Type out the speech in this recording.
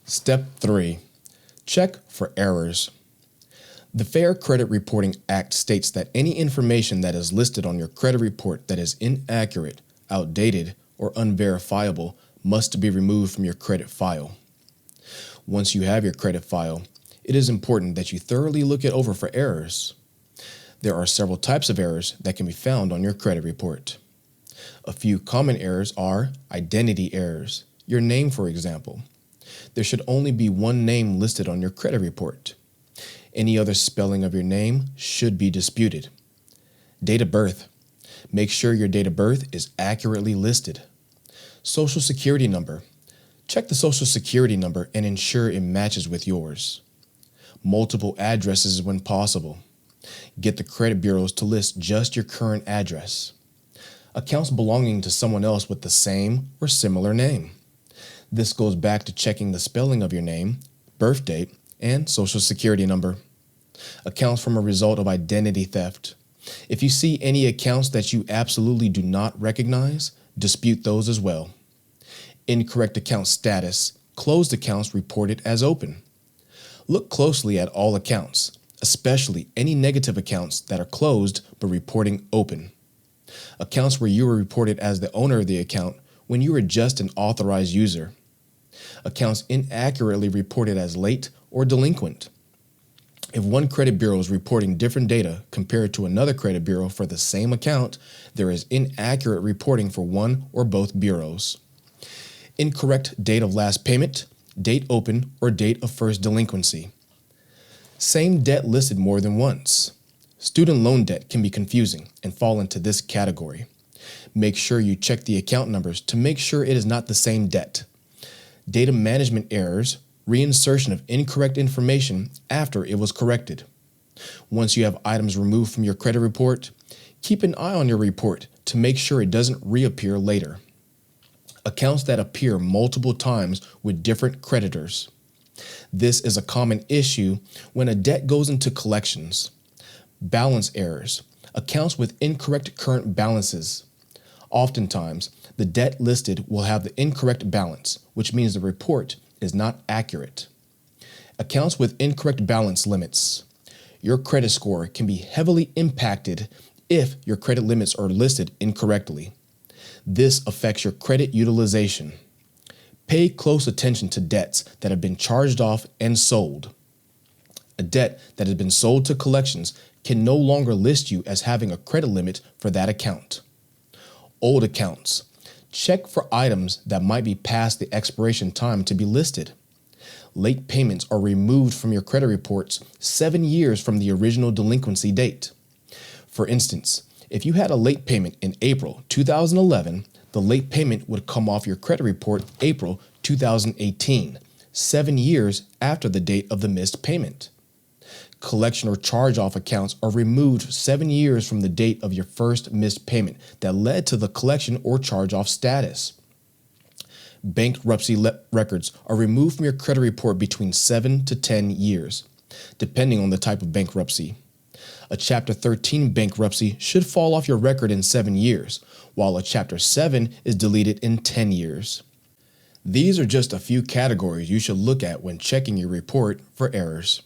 Step 3. Check for errors. The Fair Credit Reporting Act states that any information that is listed on your credit report that is inaccurate, outdated, or unverifiable must be removed from your credit file. Once you have your credit file, it is important that you thoroughly look it over for errors. There are several types of errors that can be found on your credit report. A few common errors are identity errors. Your name, for example. There should only be one name listed on your credit report. Any other spelling of your name should be disputed. Date of birth. Make sure your date of birth is accurately listed. Social Security number. Check the Social Security number and ensure it matches with yours. Multiple addresses when possible. Get the credit bureaus to list just your current address. Accounts belonging to someone else with the same or similar name. This goes back to checking the spelling of your name, birth date, and Social Security number. Accounts from a result of identity theft. If you see any accounts that you absolutely do not recognize, dispute those as well. Incorrect account status. Closed accounts reported as open. Look closely at all accounts, especially any negative accounts that are closed but reporting open. Accounts where you were reported as the owner of the account when you were just an authorized user. Accounts inaccurately reported as late or delinquent. If one credit bureau is reporting different data compared to another credit bureau for the same account, there is inaccurate reporting for one or both bureaus. Incorrect date of last payment, date open, or date of first delinquency. Same debt listed more than once. Student loan debt can be confusing and fall into this category. Make sure you check the account numbers to make sure it is not the same debt. Data management errors, reinsertion of incorrect information after it was corrected. Once you have items removed from your credit report, keep an eye on your report to make sure it doesn't reappear later. Accounts that appear multiple times with different creditors. This is a common issue when a debt goes into collections. Balance errors, accounts with incorrect current balances. Oftentimes, the debt listed will have the incorrect balance, which means the report is not accurate. Accounts with incorrect balance limits. Your credit score can be heavily impacted if your credit limits are listed incorrectly. This affects your credit utilization. Pay close attention to debts that have been charged off and sold. A debt that has been sold to collections can no longer list you as having a credit limit for that account. Old accounts. Check for items that might be past the expiration time to be listed. Late payments are removed from your credit reports 7 years from the original delinquency date. For instance, if you had a late payment in April 2011, the late payment would come off your credit report April 2018, 7 years after the date of the missed payment. Collection or charge-off accounts are removed 7 years from the date of your first missed payment that led to the collection or charge-off status. Bankruptcy records are removed from your credit report between 7 to 10 years, depending on the type of bankruptcy. A Chapter 13 bankruptcy should fall off your record in 7 years, while a Chapter 7 is deleted in 10 years. These are just a few categories you should look at when checking your report for errors.